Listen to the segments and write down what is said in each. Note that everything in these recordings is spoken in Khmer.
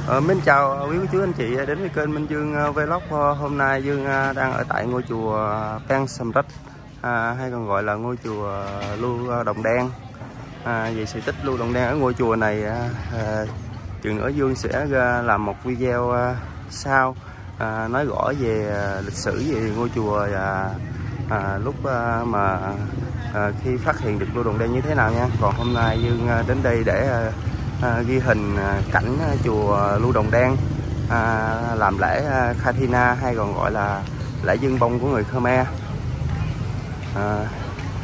Mến chào quý cô chú anh chị đến với kênh Minh Dương Vlog. Hôm nay Dương đang ở tại ngôi chùa Pang Sầm Rách, hay còn gọi là ngôi chùa Lưu Đồng Đen. Về sự tích Lưu Đồng Đen ở ngôi chùa này, chừng nữa Dương sẽ làm một video sau nói rõ về lịch sử về ngôi chùa và lúc mà khi phát hiện được Lưu Đồng Đen như thế nào nha. Còn hôm nay Dương đến đây để ghi hình cảnh chùa Lưu Đồng Đen làm lễ Khai Thi Na, hay còn gọi là lễ dâng bông của người Khmer.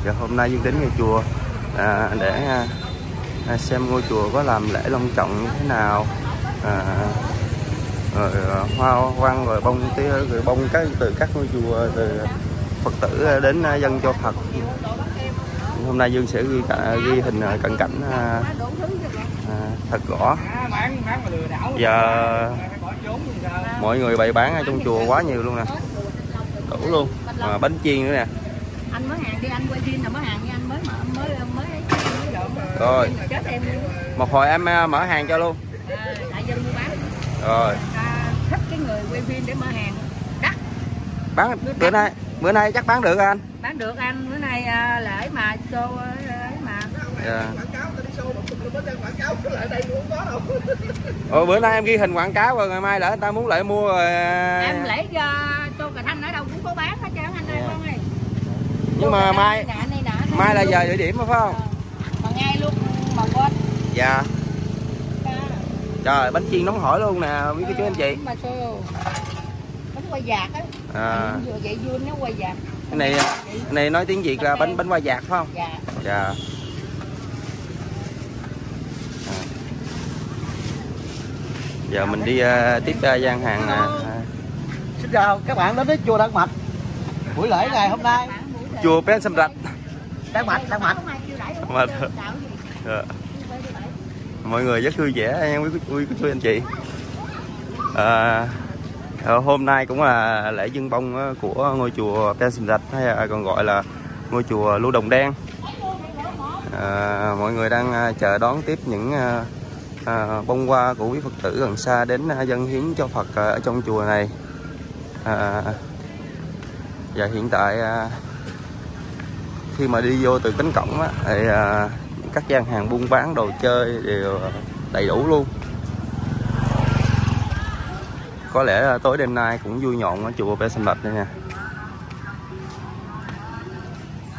Và hôm nay Dương đến ngôi chùa để xem ngôi chùa có làm lễ long trọng như thế nào, rồi hoa quăng rồi bông tía, rồi bông từ các ngôi chùa, từ Phật tử đến dân cho Phật. Hôm nay Dương sẽ ghi hình cận cảnh thật rõ. Giờ mọi người bày bán ở trong chùa quá nhiều luôn nè, đủ luôn, bánh chiên nữa nè. Anh mới hàng đi, anh quay phim là mới hàng nha, anh mới rồi một hồi em mở hàng cho luôn. Tại dân mua bán rồi thích cái người quay phim để mở hàng đắt. Bán bữa nay chắc bán được anh? Bán được anh, bữa nay lễ mà show mà. Bữa nay em ghi hình quảng cáo rồi, ngày mai lỡ người ta muốn lại mua rồi. Em lễ cho Cà Thanh ở đâu cũng có bán hết trơn anh ơi con ơi. Nhưng mà mai là giờ địa điểm mà phải không? Mà ngay luôn mà quên. Dạ. Trời, bánh chiên nóng hổi luôn nè quý cô chú anh chị. Mà bánh quay vạc á. Vừa vậy vui nó quay vạc. Cái này nói tiếng Việt là bánh quay vạc phải không? Dạ. Dạ. Giờ mình đi tiếp gian hàng. Xin chào các bạn đến với chùa Đan Mạch. Buổi lễ ngày hôm nay chùa Pang Sầm Rách. Đan Mạch. Mọi người rất vui vẻ nha quý cô chú anh chị. Hôm nay cũng là lễ dâng bông của ngôi chùa Pang Sầm Rách, hay còn gọi là ngôi chùa Lưu Đồng Đen. Mọi người đang chờ đón tiếp những bông hoa của quý Phật tử gần xa đến dâng hiến cho Phật ở trong chùa này. Và hiện tại khi mà đi vô từ cánh cổng thì các gian hàng buôn bán đồ chơi đều đầy đủ luôn. Có lẽ là tối đêm nay cũng vui nhộn ở chùa Pang Sầm Rách đây nè.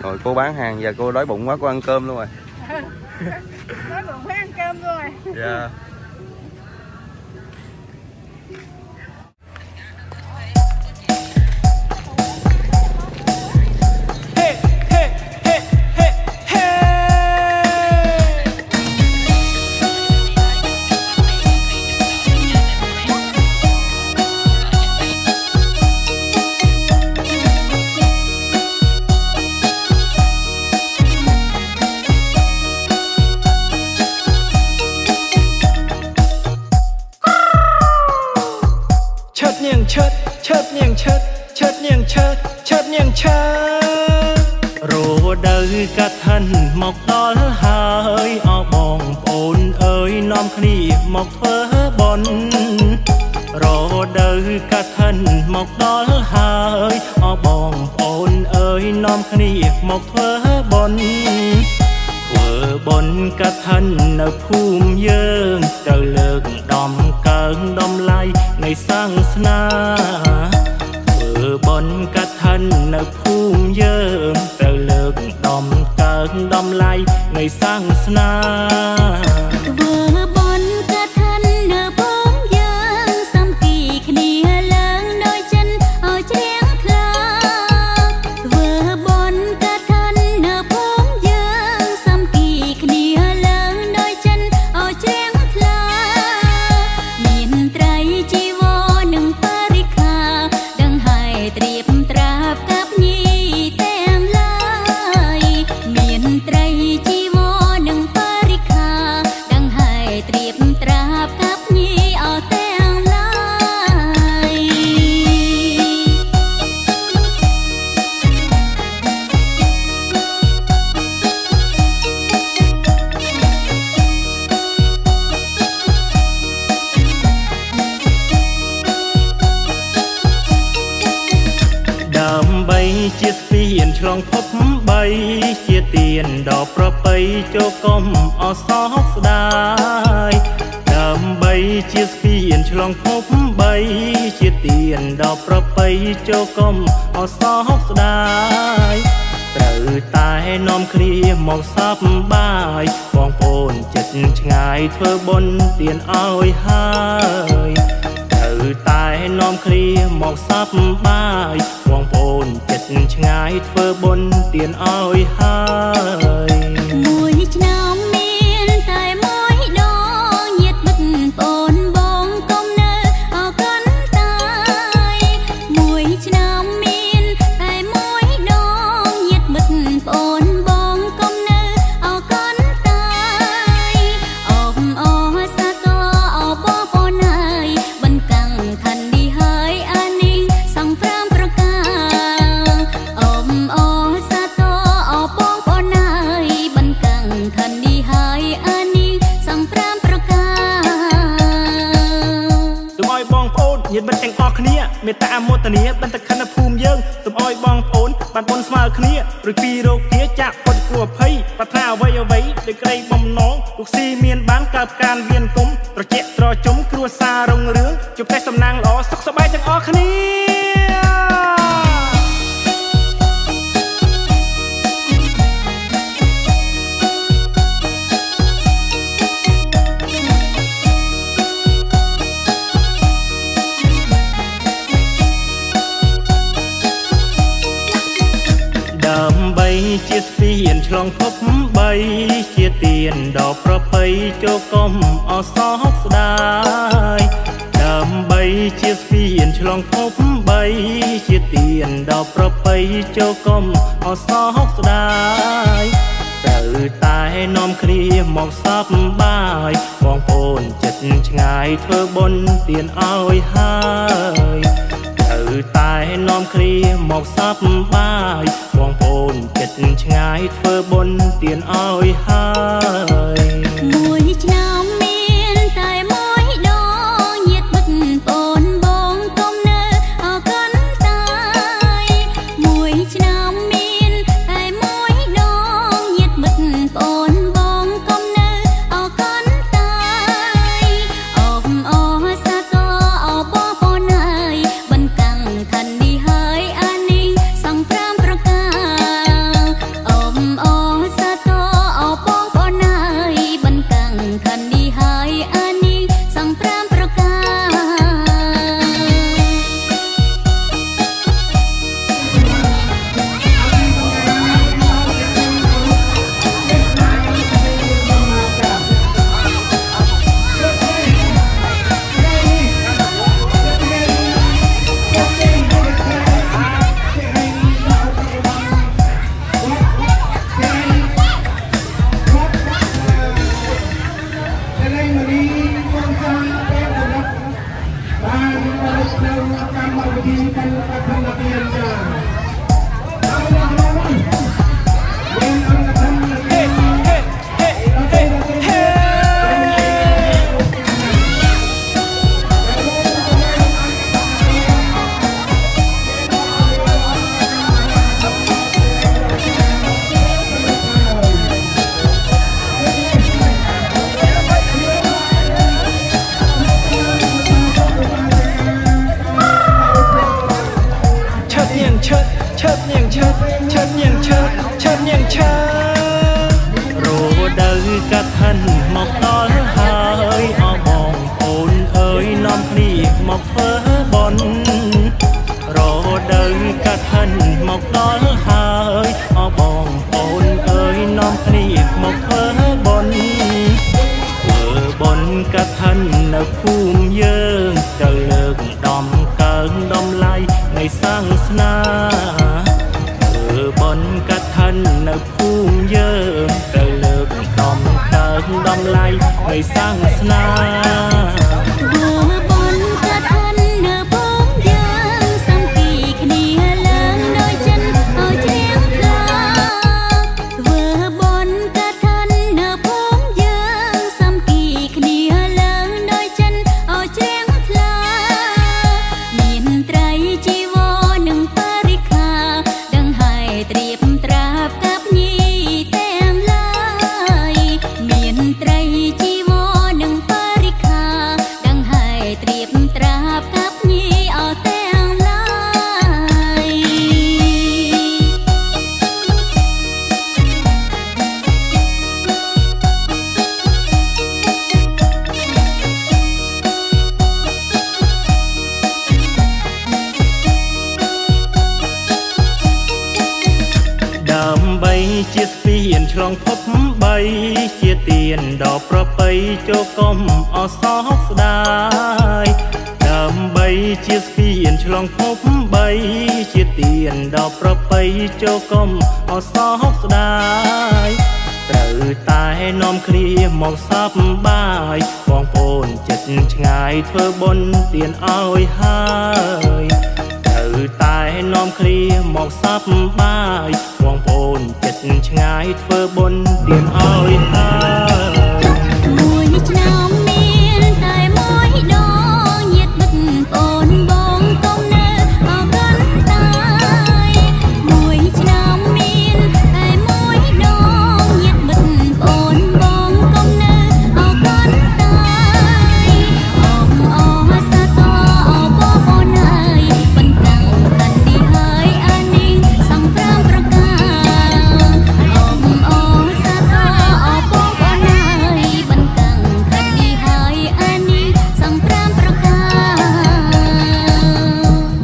Rồi cô bán hàng, giờ cô đói bụng quá, cô ăn cơm luôn rồi. Đói bụng phải ăn cơm rồi. Dạ. Rùa đời cả thân mọc đó hơi o bồng ồn ơi nom khỉ mọc thơ bồn. Rùa đời cả thân mọc đó hơi o bồng ồn ơi nom khỉ mọc thơ bồn. Vừa bồn cả thân ở phum dương trời lực đom cơn đom lai ngày sang sna. Bồn cả thân ở phum dương trời lực đom cơn đom lai ngày sang sna. Vừa bồn cả thân ở phum dương xăm kỳ khnia lớn đôi chân ở chén thla. Vừa bồn cả thân ở phum dương xăm kỳ khnia lớn đôi chân ở chén thla. Miền Tây chi vô nâng parikha đăng hai triệp trap cáp nhi tem lai. Miền Tây chi vô nâng parikha đăng hai triệp trap cáp nhi ở tem lai. ជាស្ពានឆ្លងភព3ជាទៀនដល់ប្រពៃចូលកុំអសោកស្ដាយដើម្បីជាស្ពានឆ្លងភព3ជាទៀនដល់ប្រពៃចូលកុំអសោកស្ដាយត្រូវតែនាំគ្នាមកសប្បាយបងប្អូនចិត្តឆ្ងាយធ្វើបុណ្យទានឲ្យហើយត្រូវតែនាំគ្នាមកសប្បាយបងប្អូនចិត្តឆ្ងាយធ្វើបុណ្យទានឲ្យហើយមួយឆ្នាំមានតែមួយដងញាតិមិត្តបងបងកុំនៅអកន់តាយមួយឆ្នាំមានតែមួយដងញាតិមិត្តបងបងកុំនៅអកន់តាយអបអសាទរអបបងហើយបន្កាំងឋាននេះហើយអានេះសង្គ្រាមប្រការអបអសាទរអបបងហើយបន្កាំងឋាននេះហើយអានេះសង្គ្រាមប្រការសូមឲ្យបងប្អូនញាតិមិត្តទាំងអស់គ្នាមេត្តាអមោទនាបន្តិខណ្ឌភូមិយើងសូមឲ្យបងប្អូនបានបុណ្យស្មើគ្នារួចពីរោគាចាក់ពុតគួរភ័យប្រាថ្នាអ្វីអ្វីដោយក្តីបំណងលោកស៊ីមានបានកើតផ្កានវៀនគុំត្រជាក់ត្រជុំគ្រួសាររុងរឿងជួបតែសំណាងល្អសុខសប្បាយទាំងអស់គ្នាដើម្បីជាស្ពានឆ្លងភព3ជាទៀនដល់ប្រពៃចូលកុំអសោកស្ដាយដើម្បីជាស្ពានឆ្លងភព3ជាទៀនដល់ប្រពៃចូលកុំអសោកស្ដាយត្រូវតែនាំគ្នាមកសប្បាយបងប្អូនចិត្តឆ្ងាយធ្វើបុណ្យទានឲ្យហើយត្រូវតែនាំគ្នាមកសប្បាយបងប្អូនចិត្តឆ្ងាយធ្វើបុណ្យទានឲ្យហើយមួយឆ្នាំមានតែមួយដងញាតិមិត្តបងបងកុំនៅអកន់តាយមួយឆ្នាំមានតែមួយដងញាតិមិត្តបងបងកុំនៅអកន់តាយអបអសាទរអបបងហើយបន្កាំងឋាននេះហើយអានេះសង្គ្រាមប្រការអបអសាទរអបបងហើយបន្កាំងឋាននេះហើយអានេះសង្គ្រាមប្រការរដូវកាត់ហិនមកដល់ហើយអបងប្អូនអើយនាំគ្នាមកធ្វើបុណ្យរដូវកាត់ហិនមកដល់ហើយអបងប្អូនអើយនាំគ្នាមកធ្វើបុណ្យធ្វើបុណ្យកាត់ហិននៅភូមិយើងត្រូវលើកដំកើងដំឡៃនៃសាសនាបុណ្យកាត់ហិននៅភូមិយើងត្រូវលើកដំកើងដំឡៃនៃសាសនាធ្វើបុណ្យកាត់ហិននៅភូមិយើងសាមគ្គីគ្នាឡើងដោយចិនឲ្យជ្រៀងខ្លាធ្វើបុណ្យកាត់ហិននៅភូមិយើងសាមគ្គីគ្នាឡើងដោយចិនឲ្យជ្រៀងខ្លាមានត្រីជីវរនិងបរិខាដឹង ឆ្លងភព3ជាទៀនដ៏ប្រពៃចូលកុំអសោកស្ដាយដើម្បីជាស្ពានឆ្លងភព3ជាទៀនដ៏ប្រពៃចូលកុំអសោកស្ដាយត្រូវតែនាំគ្នាមកសប្បាយបងប្អូនចិត្តឆ្ងាយធ្វើបុណ្យទៀនឲ្យហើយត្រូវតែនាំគ្នាមកសប្បាយបងប្អូនចិត្តឆ្ងាយធ្វើបុណ្យទៀនឲ្យហើយមួយឆ្នាំមានតែមួយដងញាតិមិត្តបងបងកុំនៅអកាន់តាយមួយឆ្នាំមានតែមួយដងញាតិមិត្តបងបងកុំនៅអកាន់តាយអបអសាទរអបអូនហើយបន្តតាំងកាន់នេះហើយអានេះសង្គ្រាមប្រកាអបអសាទរអបអូនហើយបន្តតាំងកាន់នេះហើយអានេះសង្គ្រាមប្រកា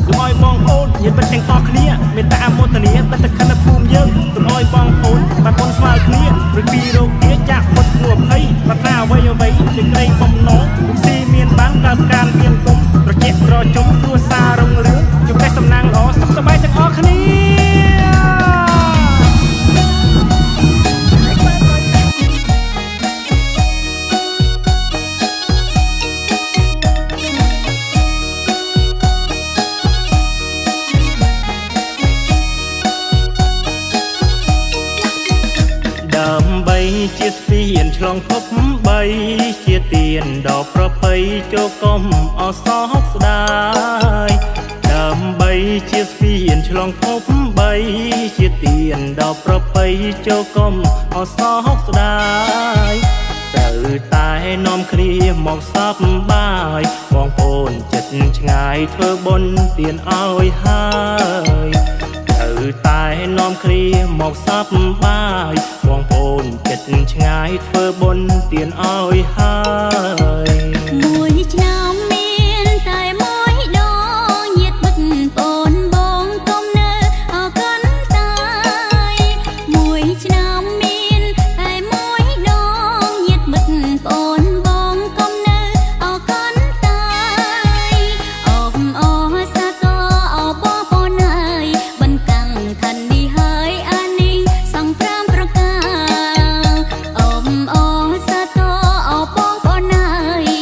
កុំឲ្យបងប្អូនញាតិមិត្តទាំងអស់គ្នាមេត្តាមោទនាបិទខណ្ឌភូមិយើងកុំឲ្យបងប្អូនបានបុណ្យស្មើគ្នាឬពីរោគាចាក់ពុតគួរភ័យប្រាថ្នាអ្វីអ្វីជាក្តីបំណងគុំស៊ីមានបានកើតការមានគុំត្រជាក់ត្រជុំគ្រួសាររុងរឿងជម្រះសំណាងល្អសុខសប្បាយទាំងអស់គ្នាដើម្បីជាស្ពានឆ្លងភព3ជាទៀនដ៏ប្រពៃចូលកុំអសោកស្ដាយដើម្បីជាស្ពានឆ្លងភព3ជាទៀនដ៏ប្រពៃចូលកុំអសោកស្ដាយត្រូវតែនាំគ្នាមកសប្បាយបងប្អូនចិត្តឆ្ងាយធ្វើបុណ្យទៀនឲ្យហើយត្រូវតែនាំគ្នាមកសប្បាយបងប្អូនចិត្តឆ្ងាយធ្វើបុណ្យទៀនឲ្យហើយមួយឆ្នាំមានតែមួយដងញាតិមិត្តបងបងកុំនៅអកាន់តាយមួយឆ្នាំមានតែមួយដងញាតិមិត្តបងបងកុំនៅអកាន់តាយអបអសាទរអបអូនហើយបន្តតាំងខាន់នេះហើយអានេះសង្គ្រាមប្រកាអបអសាទរអបអូនហើយ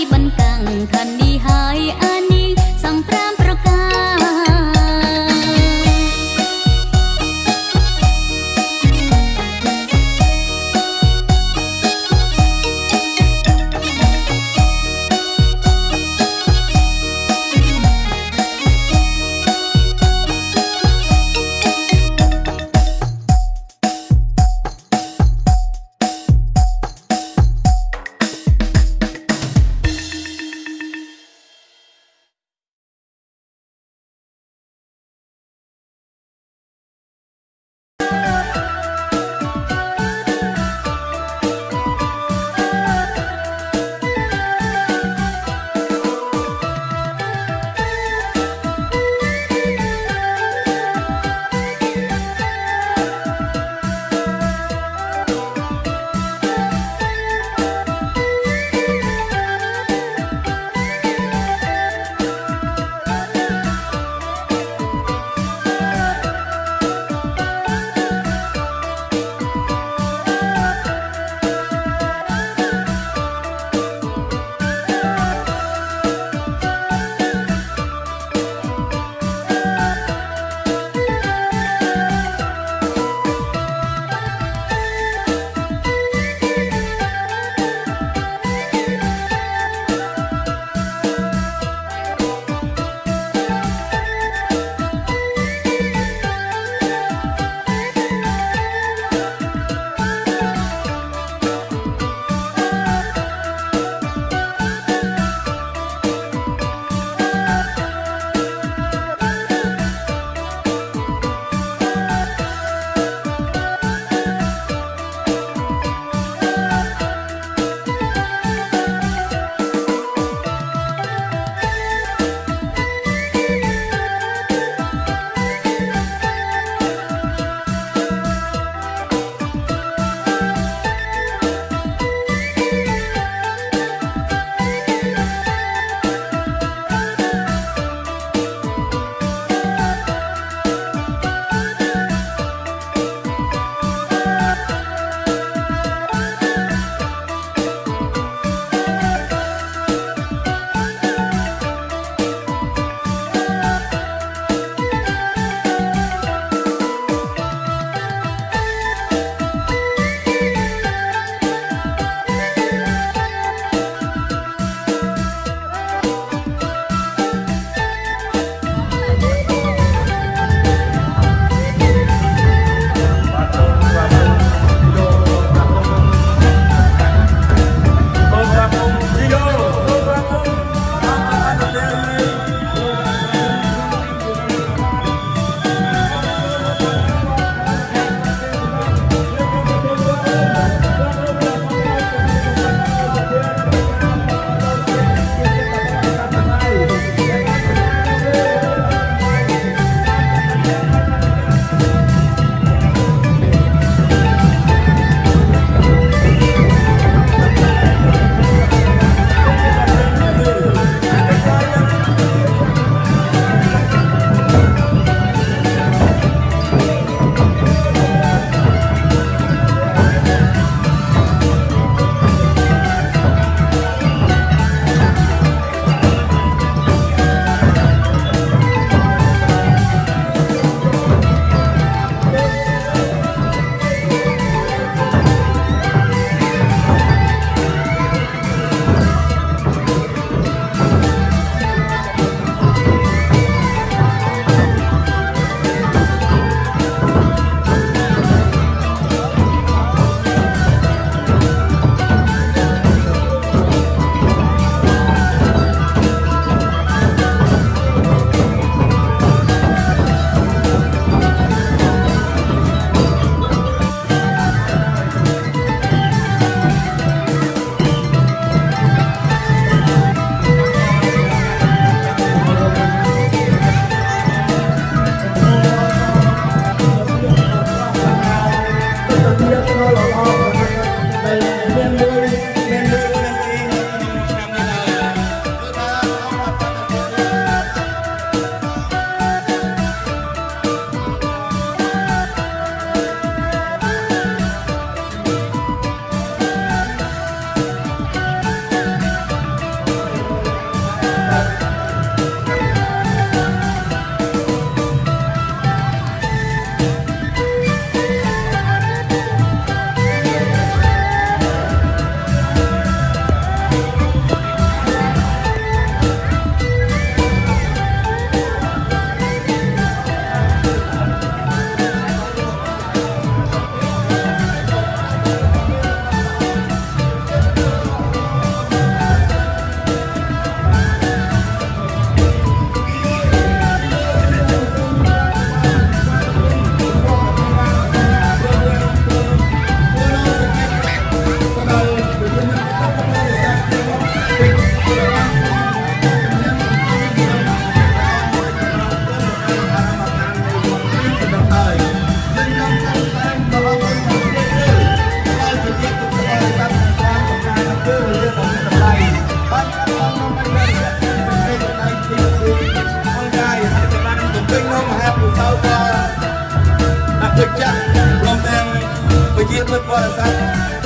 រិស័ទ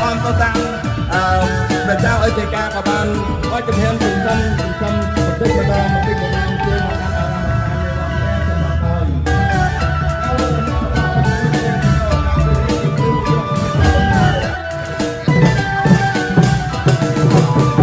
អមទៅតាមព្រះเจ้าអធិការក៏បានអត់ជំហានសន្សំបន្តិចម្ដងជួយមកកាន់អារាមឋាននៃវត្ត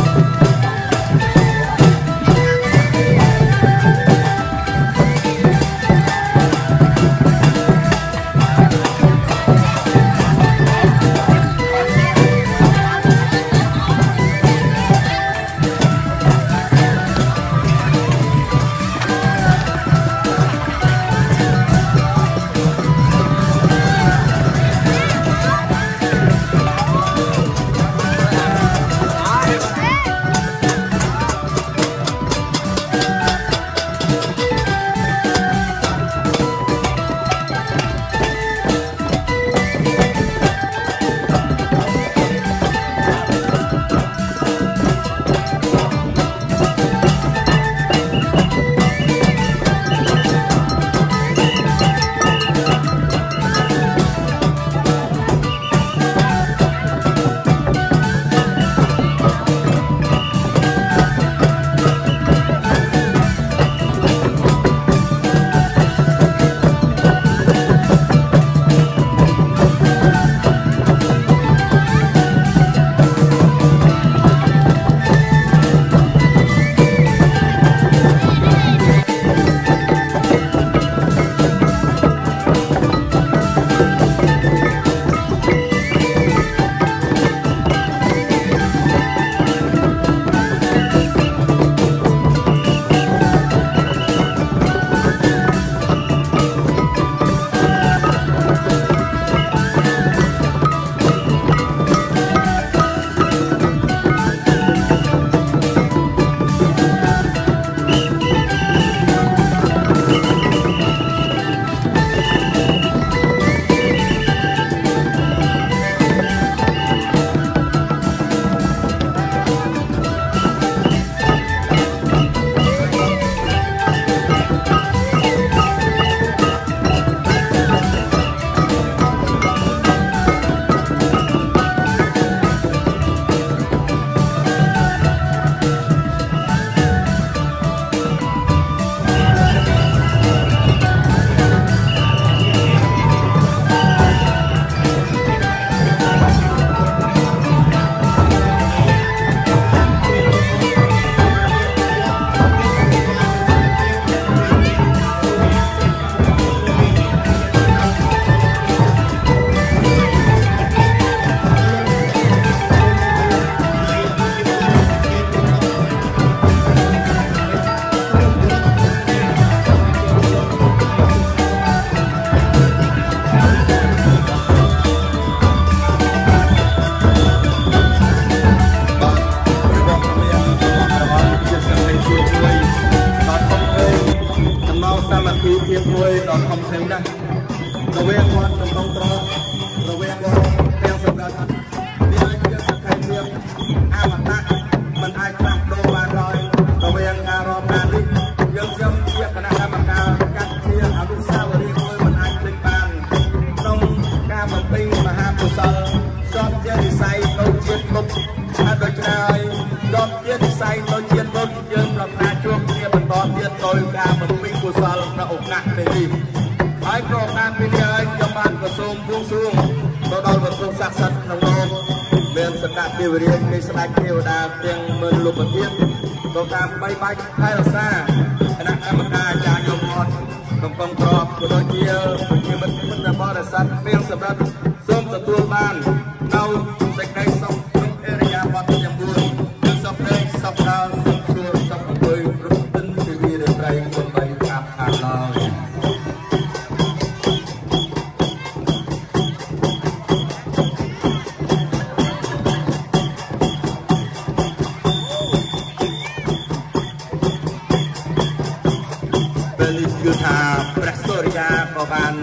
ព្រះសូរិយាក៏បាន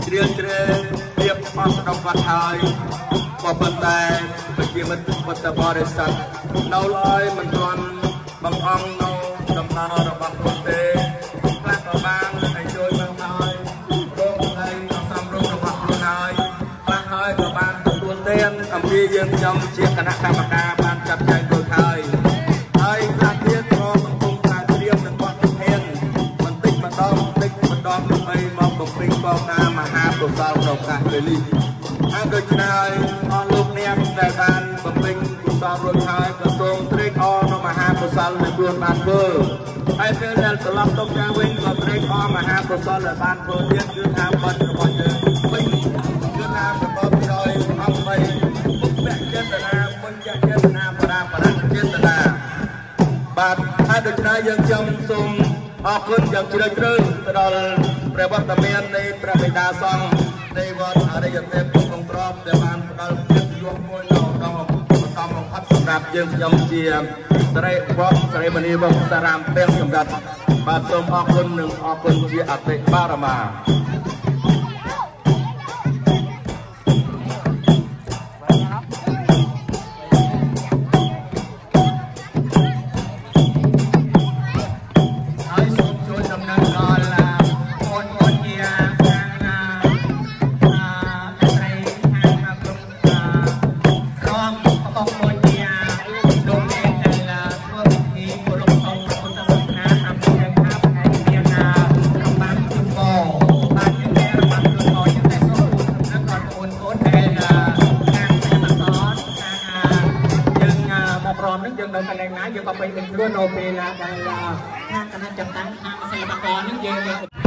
ជ្រៀលជ្រែងរៀបអស់ស្ដុកវត្តហើយក៏ប៉ុន្តែប្រជាមិត្តពុទ្ធបរិស័ទនៅឡើយមិនទាន់បង្អង់នៅដំណើររបស់ខ្លួនទេខ្លះក៏បានឲ្យជួយមកហើយរកកន្លែងសំរុំរបស់ខ្លួនហើយខ្លះហើយក៏បានទទួល យើងខ្ញុំជាគណៈកម្មការបានចាត់ចែងរួចហើយខ្លះទៀតក៏សង្គមថាត្រៀមនឹងគាត់ទៅធានបន្តិចម្ដងដើម្បីមកបំពេញបងណាមហាកុសលក្នុងកាសវេលាហើយដូច្នេះអស់លោកអ្នកដែលបានបំពេញកុសលរួចហើយក៏សូមត្រេកអរនៅមហាកុសលដែលខ្លួនបានធ្វើហើយពេលដែលត្រឡប់ទៅផ្ទះវិញក៏ត្រេកអរមហាកុសលដែលបានធ្វើទៀតគឺថាបាត់របស់យើងវិញគឺថាប្រកបដោយអង្គបីពុទ្ធចេតនាពុញ្ញចេតនាបរាចេតនាបាទហើយដូច្នេះយើងខ្ញុំសូមអរគុណយ៉ាងជ្រាលជ្រៅទៅដល់ព្រះវត្តមាននៃព្រះបិតាសង្ឃនៃវត្តអរិយទេពក្នុងក្របដែលបានផ្ដល់កិត្តិយសមួយដល់បន្តបំផុតសម្រាប់យើងខ្ញុំជាសិរីវត្តសិរីមនីវត្តតារាមពេងសម្រាប់បាទសូមអរគុណនិងអរគុណជាអតិបារមាយើងនៅកន្លែងណាយើងក៏ពេញខ្លួននៅពេលណាដែលខាងគណៈចម្តាំងខាងសិល្បករនឹងយើងរ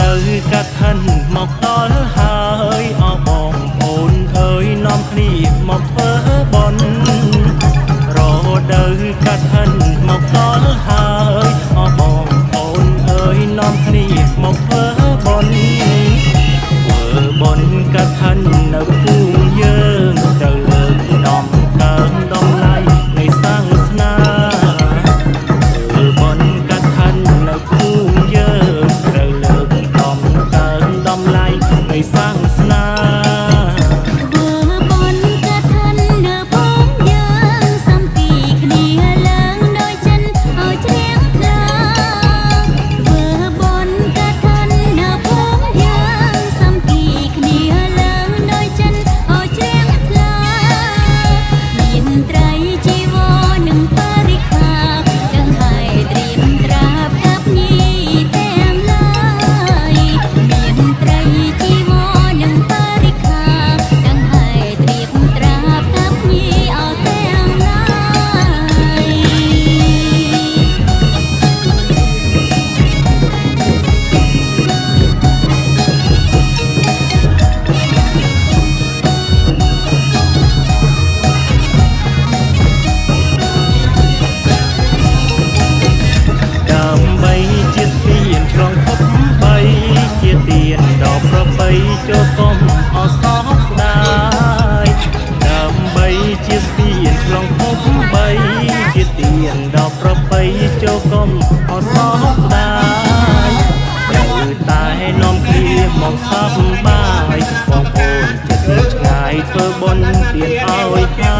ដូវកាត់ហិនមកដល់ហើយអស់បងប្អូនអើយនាំគ្នាមកធ្វើបុណ្យរដូវកាត់ហិនមកដល់ហើយអស់បងប្អូនអើយនាំគ្នាមកធ្វើបុណ្យធ្វើបុណ្យកាត់ហិននៅភូមិយើងទៅលើកដំកើងដំឡៃនៃសាសនាសាសនាធ្វើបុណ្យកាត់ហិននៅភូមិយើងសំគីគ្នាឡើងដោយចិនឲ្យជ្រះថ្លាធ្វើបុណ្យកាត់ហិននៅភូមិយើងសំគីគ្នាឡើងដោយចិនឲ្យជ្រះថ្លាមានត្រីជីវរនិងបរិក្ខារទាំងហើយត្រៀមត្រាប់កាប់ញីទាំងឡាយមានត្រីជីវរចូលកុំអសោកស្ដាយដើម្បីជាស្ពានឆ្លងភព3ជាទានដល់ប្រពៃចូលកុំអសោកស្ដាយត្រូវតែនាំគ្នាមកសប្បាយបងប្អូនចិត្តឆ្ងាយធ្វើបុណ្យទានឲ្យហើ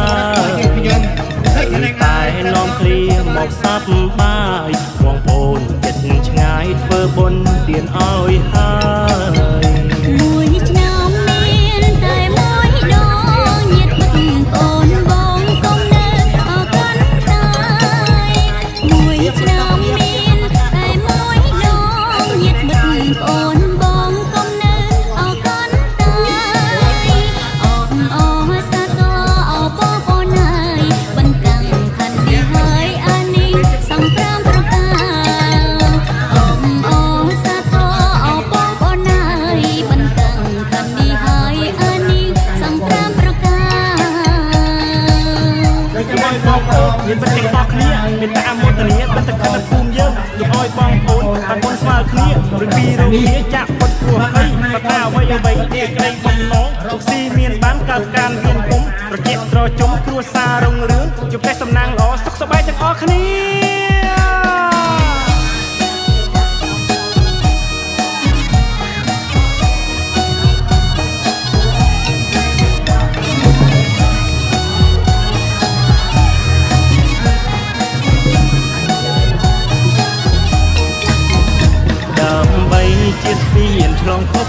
យត្រូវតែនាំគ្នាមកសប្បាយបងប្អូនចិត្តឆ្ងាយធ្វើបុណ្យទានឲ្យហើយមួយឆ្នាំមានតែមួយដងញាតិមិត្តបងបងកុំនៅអកាន់តែមួយឆ្នាំមានតែមួយដងញាតិមិត្តបងបងកុំនៅអកាន់តែអបអរសាទរអបបងហើយបន្តាំងខណ្ឌនេះហើយអានេះសំ5ប្រការអបអរសាទរអបបងហើយបន្តាំងខណ្ឌនេះហើយអានេះសំ5ប្រការយើងឲ្យបងប្អូនមានប្រតិបត្តិគ្នាមានតាមមោទនាបិទកណ្ដាលភូមិយើងយកឲ្យបងប្អូនបានបុណ្យស្មើគ្នា ឬពីរោគាចាក់ពុតព្រោះអីបតាអ្វីអ្វីនេះក្តីបំណងរកស៊ីមានបានកើតការមានគុំប្រជែកត្រជុំគ្រួសាររុងរឿងជួបតែសំណាងល្អសុខសប្បាយទាំងអស់គ្នាដើម្បីជាស្ពានឆ្លងភព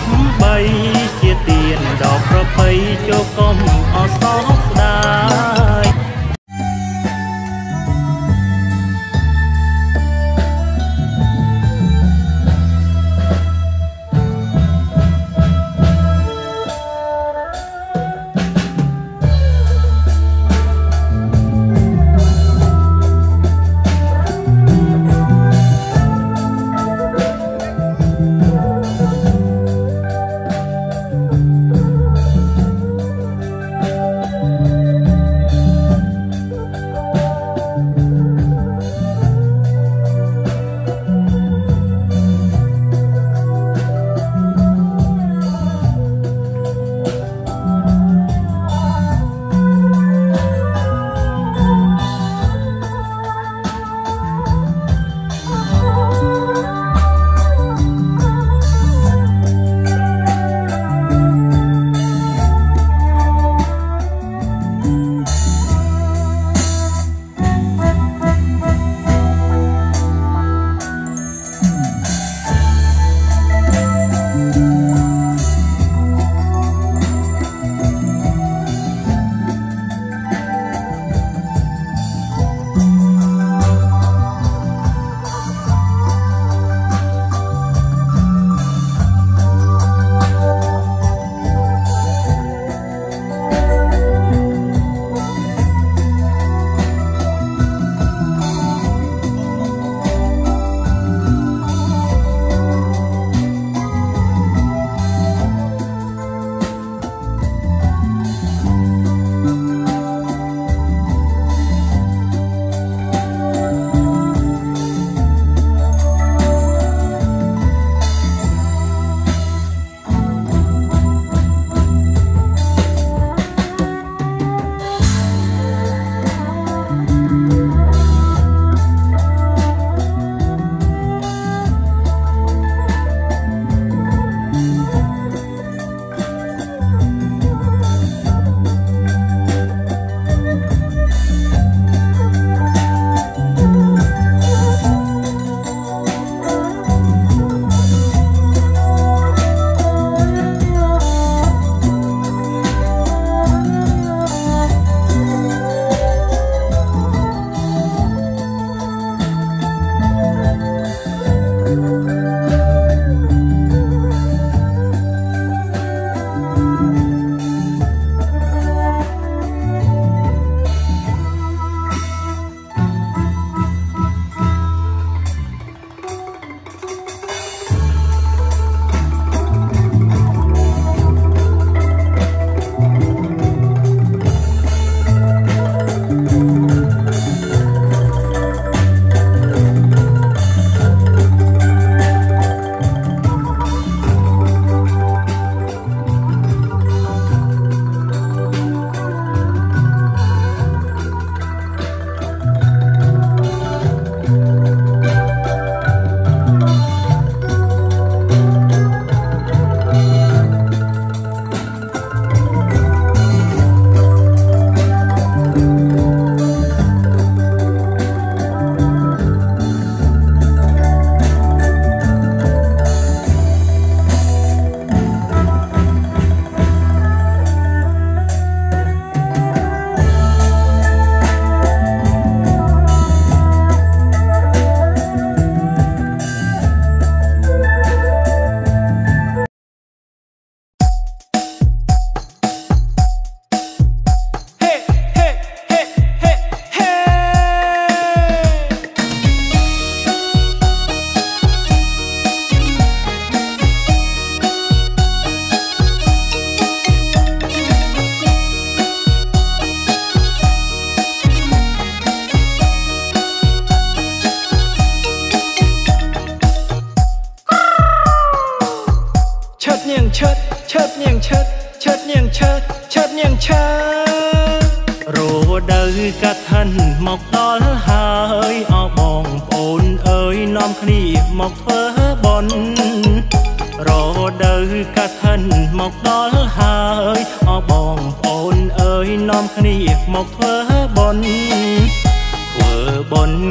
3ជាទៀនដល់ប្រពៃចូលកុំអសោកស្ដាយ ឈិតញៀងឈើរដូវកាត់ហិនមកដល់ហើយអោបងប្អូនអើយនាំគ្នាមកធ្វើបុណ្យរដូវកាត់ហិនមកដល់ហើយអោបងប្អូនអើយនាំគ្នាមកធ្វើបុណ្យធ្វើបុណ្យ